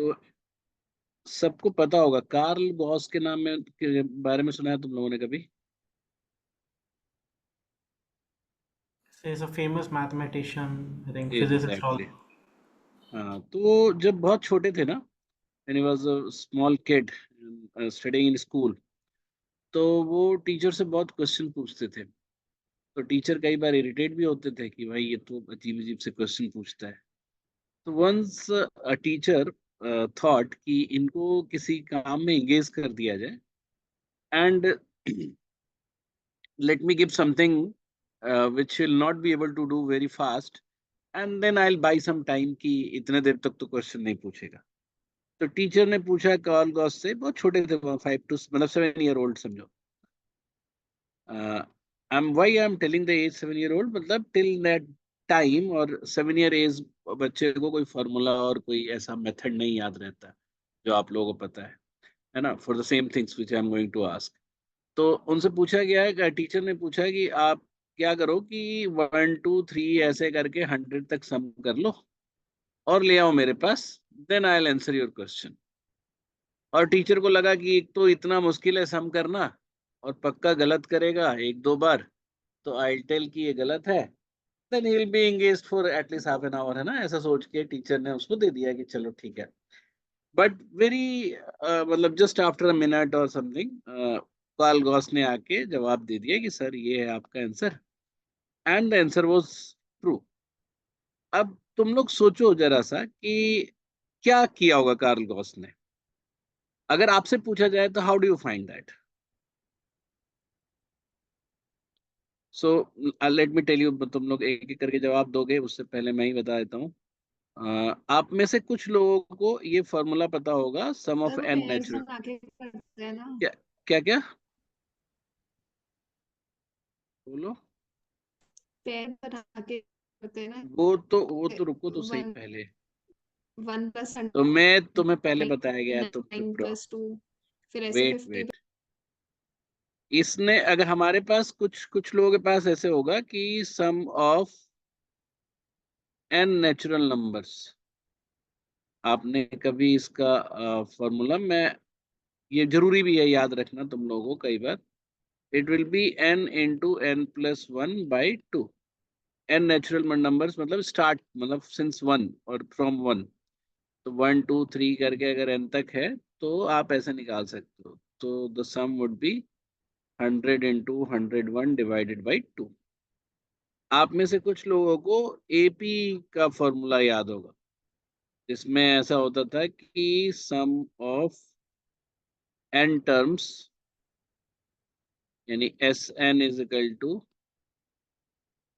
तो सबको पता होगा, कार्ल गॉस के नाम में के बारे में सुना है तुम लोगों ने कभी? He's a famous mathematician, I think physicist exactly. also. हाँ, तो जब बहुत छोटे थे ना, when he was a small kid studying in school, तो वो टीचर से बहुत क्वेश्चन पूछते थे। तो टीचर कई बार इरिटेट भी होते थे कि भाई ये तो अजीब अजीब से क्वेश्चन पूछता है। तो वंस अ टीचर थॉट कि इनको किसी काम में एंगेज कर दिया जाए, and let me give something which will not be able to do very fast, and then I'll buy some time कि इतने देर तक तो क्वेश्चन नहीं पूछेगा। तो टीचर ने पूछा कार्ल गॉस से, बहुत छोटे थे, 5 to मतलब 7 year old समझो। I am telling the age 7 year old, मतलब टिल दैट टाइम, और 7 year एज बच्चे को कोई फॉर्मूला और कोई ऐसा मेथड नहीं याद रहता जो आप लोगों को पता है ना, for the same things which I am going to ask. तो उनसे पूछा गया है कि टीचर ने पूछा है कि आप क्या करो कि 1 2 3 ऐसे करके 100 तक सम कर लो और ले आओ मेरे पास, then I will answer your question. और टीचर को लगा कि एक तो इतना मुश्किल है सम करना, और पक्का गलत करेगा एक दो बार, तो आई टेल कि ये गलत है, then he will be engaged for at least half an hour, है ना। ऐसा सोच के टीचर ने उसको दे दिया कि चलो ठीक है। बट वेरी मतलब जस्ट आफ्टर अ मिनट और समथिंग, कार्ल गॉस ने आके जवाब दे दिया कि सर ये है आपका answer, and the answer was true. अब तुम लोग सोचो जरा सा कि क्या किया होगा कार्ल गॉस ने, अगर आपसे पूछा जाए तो how do you find that? So let me tell you, तुम लोग एक एक करके जवाब दोगे, उससे पहले मैं ही बता देता हूँ। आप में से कुछ लोगों को ये फॉर्मूला पता होगा, सम ऑफ सर वो एन पैर नेचुरल। बना के करते हैं ना। क्या क्या क्या बोलो? पैर बना के करते हैं ना। वो तो रुको तो सही वन पहले। वन प्लस तो मैं तुम्हें पहले बताया गया, तुम नाइन चुप रहो। प्लस टू, फिर ऐसे वेट 50। वेट, इसने अगर हमारे पास कुछ कुछ लोगों के पास ऐसे होगा कि sum of N natural numbers, आपने कभी इसका फॉर्मूला, मैं ये जरूरी भी है याद रखना तुम लोगों को कई बार, it will be n into n plus one by two. N natural numbers मतलब स्टार्ट, मतलब सिंस वन और फ्रॉम वन, तो 1 2 3 करके अगर एन तक है, तो आप ऐसे निकाल सकते हो। तो the sum would be 100 into 101 divided by two. आप में से कुछ लोगों को एपी का फॉर्मूला याद होगा, जिसमें ऐसा होता था कि सम ऑफ एन टर्म्स, यानी S n is equal to,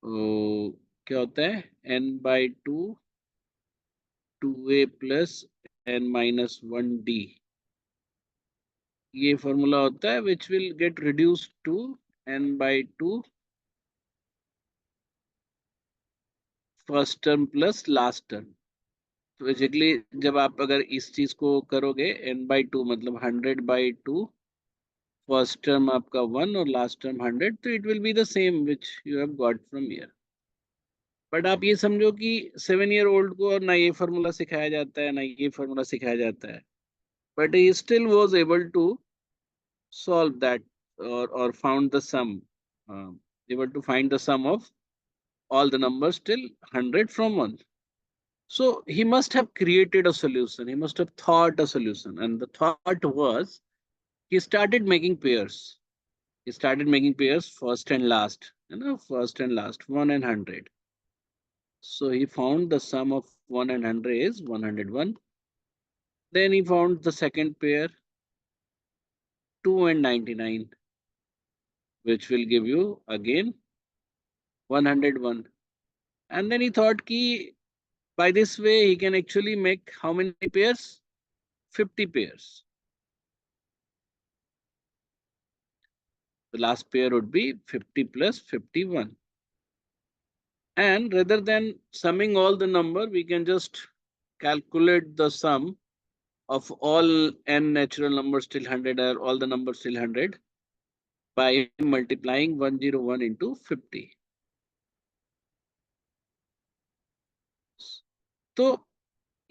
क्या होता है, n by two, 2a plus n minus one d. ये फॉर्मूला होता है which will get reduce to n by two first term plus last term. तो basically जब आप अगर इस चीज को करोगे, एन बाई टू मतलब 100/2, फर्स्ट टर्म आपका वन और लास्ट टर्म 100, तो it will be the same which you have got from here. But आप ये समझो कि 7 year old को ना ये फॉर्मूला सिखाया जाता है ना ये फॉर्मूला सिखाया जाता है, but he still was able to solve that, or found the sum, able to find the sum of all the numbers till 100 from 1. So he must have created a solution, he must have thought a solution, and the thought was he started making pairs. He started making pairs first and last, first and last, 1 and 100. So he found the sum of 1 and 100 is 101. Then he found the second pair, 2 and 99, which will give you again 101. And then he thought ki by this way he can actually make how many pairs? 50 pairs. The last pair would be 50 plus 51. And rather than summing all the number, we can just calculate the sum of all n natural numbers till 100, or all the numbers till 100, by multiplying 101 into 50. तो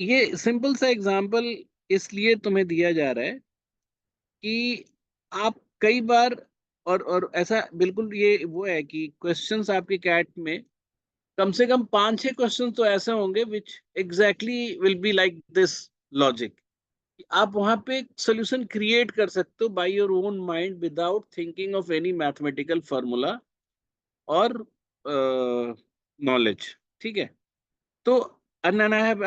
ये simple सा example इसलिए तुम्हें दिया जा रहा है कि आप कई बार, और ऐसा बिल्कुल ये वो है कि क्वेश्चंस आपके कैट में कम से कम 5-6 क्वेश्चन तो ऐसे होंगे which exactly will be like this logic. आप वहां पे सॉल्यूशन क्रिएट कर सकते हो by your own mind without thinking of any mathematical formula और नॉलेज। ठीक है। तो and I have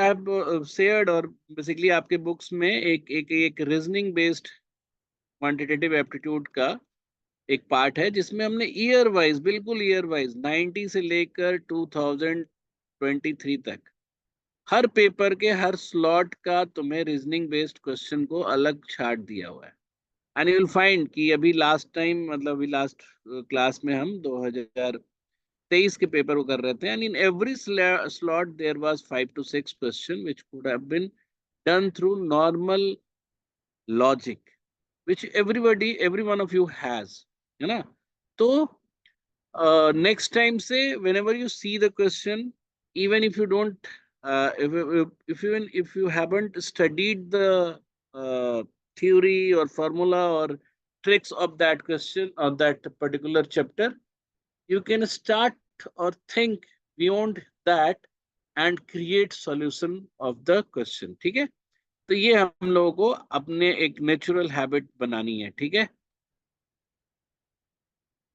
shared, और बेसिकली आपके बुक्स में एक रीजनिंग बेस्ड क्वांटिटेटिव एप्टीट्यूड का एक पार्ट है जिसमें हमने ईयर वाइज, बिल्कुल ईयर वाइज 90 से लेकर 2023 तक हर पेपर के हर स्लॉट का तुम्हें रीजनिंग बेस्ड क्वेश्चन को अलग छाट दिया हुआ है। एंड यू विल फाइंड कि अभी लास्ट टाइम, मतलब अभी लास्ट क्लास में हम 2023 के पेपर को कर रहे थे, and in every slot there was 5 to 6 question which could have been done through normal logic which every one of you has, है ना। तो next time से whenever you see the question, even if you don't if you haven't studied the theory or formula or tricks of that question or that particular chapter, you can start or think beyond that and create solution of the question। ठीक है। तो ये हम लोगों को अपने एक natural habit बनानी है। ठीक है।